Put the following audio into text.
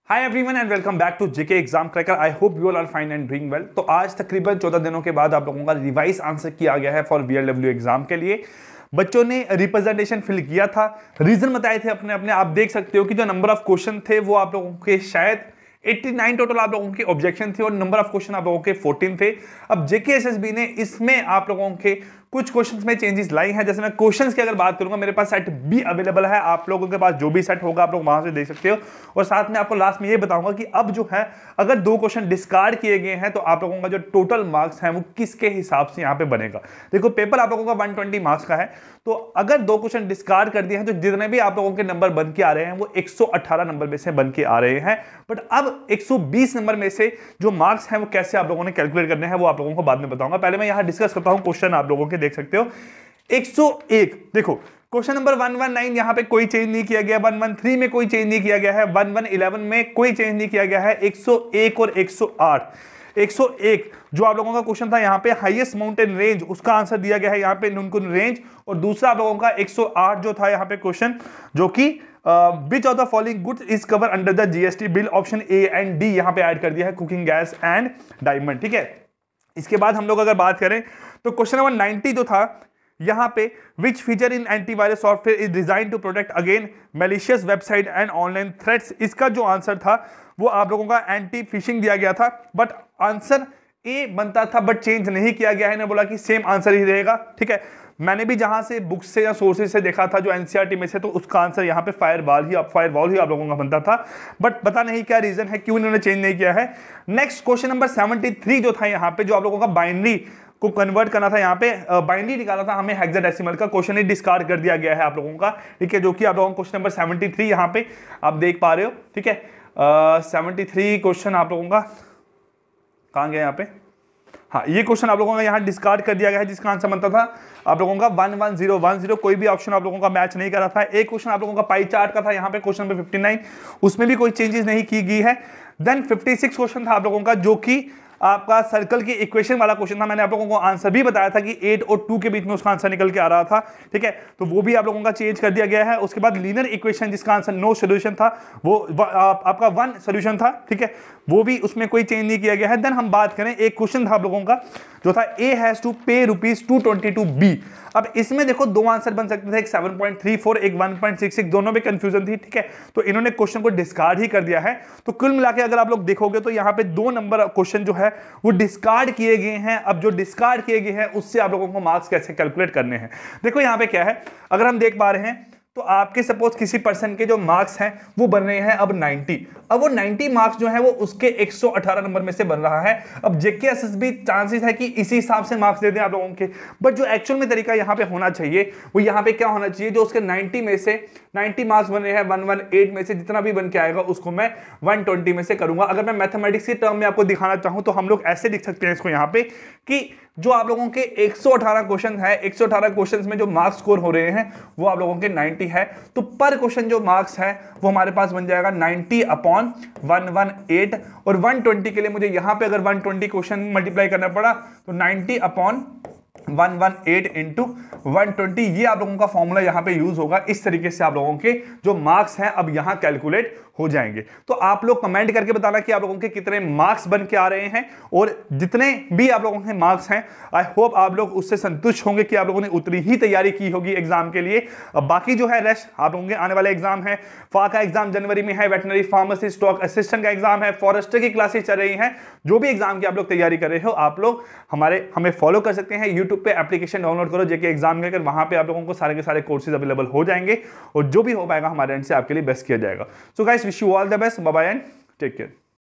Hi everyone and welcome back to JK exam cracker. I hope you all are fine and doing well. तो आज तकरीबन 14 दिनों के बाद आप लोगों का रिवाइज आंसर किया गया है फॉर VLW एग्जाम के लिए। बच्चों ने रिप्रेजेंटेशन फिल किया था, रीजन बताए थे अपने अपने। आप देख सकते हो कि जो नंबर ऑफ क्वेश्चन थे वो आप लोगों के शायद 89 टोटल आप लोगों के ऑब्जेक्शन थे और नंबर ऑफ क्वेश्चन आप लोगों के 14 थे। अब JKSSB ने इसमें आप लोगों के कुछ क्वेश्चंस में चेंजेस लाई हैं। जैसे मैं क्वेश्चंस की अगर बात करूंगा, मेरे पास सेट भी अवेलेबल है, आप लोगों के पास जो भी सेट होगा आप लोग वहां से देख सकते हो। और साथ में आपको लास्ट में ये बताऊंगा कि अब जो है अगर 2 क्वेश्चन डिस्कार्ड किए गए हैं तो आप लोगों का जो टोटल मार्क्स है वो किसके हिसाब से यहाँ पे बनेगा। देखो पेपर आप लोगों का 120 मार्क्स का है, तो अगर 2 क्वेश्चन डिस्कार्ड कर दिए हैं तो जितने भी आप लोगों के नंबर बन के आ रहे हैं वो 118 नंबर में से बन के आ रहे हैं। बट अब 120 नंबर में से जो मार्क्स हैं वो कैसे आप लोगों ने कैलकुलेट करने हैं वो आप लोगों को बाद में बताऊंगा। पहले मैं यहां डिस्कस करता हूं क्वेश्चन, आप लोगों के देख सकते हो 101। देखो क्वेश्चन नंबर 119 यहां पे कोई चेंज नहीं किया गया, 113 में कोई चेंज नहीं किया गया है, 1111 में कोई चेंज नहीं किया गया है, 101 और 108। 101 जो आप लोगों का क्वेश्चन था यहाँ पे हाईएस्ट माउंटेन रेंज, उसका आंसर दिया गया है यहाँ पे नुनकुन रेंज। और दूसरा आप लोगों का 108 जो था यहाँ पे क्वेश्चन, जो कि which of the following goods is cover under the GST bill, option A and D यहाँ पे ऐड कर दिया है, कुकिंग गैस एंड डायमंड। ठीक है, इसके बाद हम लोग अगर बात करें तो क्वेश्चन नंबर 90 जो था यहां पे which feature in antivirus software is design to protect again malicious website and online threats, इसका जो आंसर था वो आप लोगों का एंटी फिशिंग दिया गया था। बट आंसर ए बनता था बट चेंज नहीं किया गया है, ने बोला कि सेम आंसर ही रहेगा। ठीक है, मैंने भी जहां से बुक्स से या सोर्सेज से देखा था जो NCERT में से, तो उसका आंसर यहाँ पे फायरवॉल ही आप लोगों का बनता था। बट पता नहीं क्या रीजन है, क्यों इन्होंने चेंज नहीं किया है। नेक्स्ट क्वेश्चन नंबर 73 जो था यहाँ पे, जो आप लोगों का बाइनरी को कन्वर्ट करना था, यहाँ पे बाइनरी निकाला था हमें हेक्साडेसिमल का, क्वेश्चन ही डिस्कार्ड कर दिया गया है आप लोगों का। ठीक है, जो कि आप लोगों को क्वेश्चन नंबर 73 यहाँ पे आप देख पा रहे हो। ठीक है, 73 क्वेश्चन आप लोगों का कहाँ गया यहाँ पे, हाँ ये क्वेश्चन आप लोगों का यहाँ डिस्कार्ड कर दिया गया है, जिसका आंसर बनता था आप लोगों का 11010। कोई भी ऑप्शन आप लोगों का मैच नहीं करा था। एक क्वेश्चन आप लोगों का पाई चार्ट का था यहाँ पे, क्वेश्चन नंबर 59, उसमें भी कोई चेंजेस नहीं की गई है। देन 56 क्वेश्चन था आप लोगों का, जो कि आपका सर्कल की इक्वेशन वाला क्वेश्चन था। मैंने आप लोगों को आंसर भी बताया था कि 8 और 2 के बीच में उसका आंसर निकल के आ रहा था। ठीक है, तो वो भी आप लोगों का चेंज कर दिया गया है। उसके बाद लीनियर इक्वेशन जिसका आंसर नो सॉल्यूशन था, वो आपका 1 सॉल्यूशन था। ठीक है, वो भी उसमें कोई चेंज नहीं किया गया है। देन हम बात करें, एक क्वेश्चन था आप लोगों का जो था A हैज टू पे ₹222B। अब इसमें देखो 2 आंसर बन सकते थे, एक 7.34, एक 1.66, दोनों में कंफ्यूजन थी। ठीक है, तो इन्होंने क्वेश्चन को डिस्कार्ड ही कर दिया है। तो कुल मिला के अगर आप लोग देखोगे तो यहाँ पे 2 नंबर क्वेश्चन जो है वो डिस्कार्ड किए गए हैं। अब जो डिस्कार्ड किए गए हैं उससे आप लोगों को मार्क्स कैसे कैलकुलेट करने हैं, देखो यहाँ पे क्या है, अगर हम देख पा रहे हैं तो आपके सपोज किसी पर्सन के जो मार्क्स हैं वो बन रहे हैं अब 90। अब वो 90 मार्क्स जो है वो उसके 118 नंबर में से बन रहा है। अब JKSSB चांसेस है कि इसी हिसाब से मार्क्स दे दें आप लोगों के। बट जो एक्चुअल में तरीका यहाँ पे होना चाहिए वो यहाँ पे क्या होना चाहिए, जो उसके 90 में से 90 मार्क्स बन रहे हैं, 118 में से जितना भी बन के आएगा उसको मैं 120 में से करूंगा। अगर मैं मैथमेटिक्स की टर्म में आपको दिखाना चाहूँ तो हम लोग ऐसे लिख सकते हैं इसको यहाँ पे कि जो आप लोगों के 118 क्वेश्चन है, 118 क्वेश्चन में जो मार्क्स स्कोर हो रहे हैं वो आप लोगों के 90 है, तो पर क्वेश्चन जो मार्क्स है वो हमारे पास बन जाएगा 90/118। और 120 के लिए मुझे यहां पे अगर 120 क्वेश्चन मल्टीप्लाई करना पड़ा तो 90/118 इंटू 120, ये आप लोगों का फॉर्मूला यहां पे यूज होगा। इस तरीके से आप लोगों के जो मार्क्स हैं अब यहां कैलकुलेट हो जाएंगे। तो आप लोग कमेंट करके बताना कि आप लोगों के कितने मार्क्स बन के आ रहे हैं, और जितने भी आप लोगों के मार्क्स हैं आई होप आप लोग उससे संतुष्ट होंगे कि आप लोगों ने उतनी ही तैयारी की होगी एग्जाम के लिए। अब बाकी जो है रेस्ट आप लोगों के आने वाले एग्जाम है, फा का एग्जाम जनवरी में है, वेटनरी फार्मेसी स्टॉक असिस्टेंट का एग्जाम है, फॉरेस्टर की क्लासेस चल रही हैं। जो भी एग्जाम की आप लोग तैयारी कर रहे हो आप लोग हमें फॉलो कर सकते हैं। यूट्यूब पे एप्लीकेशन डाउनलोड करो JK एग्जाम के, वहां पे आप लोगों को सारे के सारे कोर्सेज अवेलेबल हो जाएंगे और जो भी हो पाएगा हमारे एंड से आपके लिए बेस्ट किया जाएगा। So guys, wish you all the best, bye bye and take care.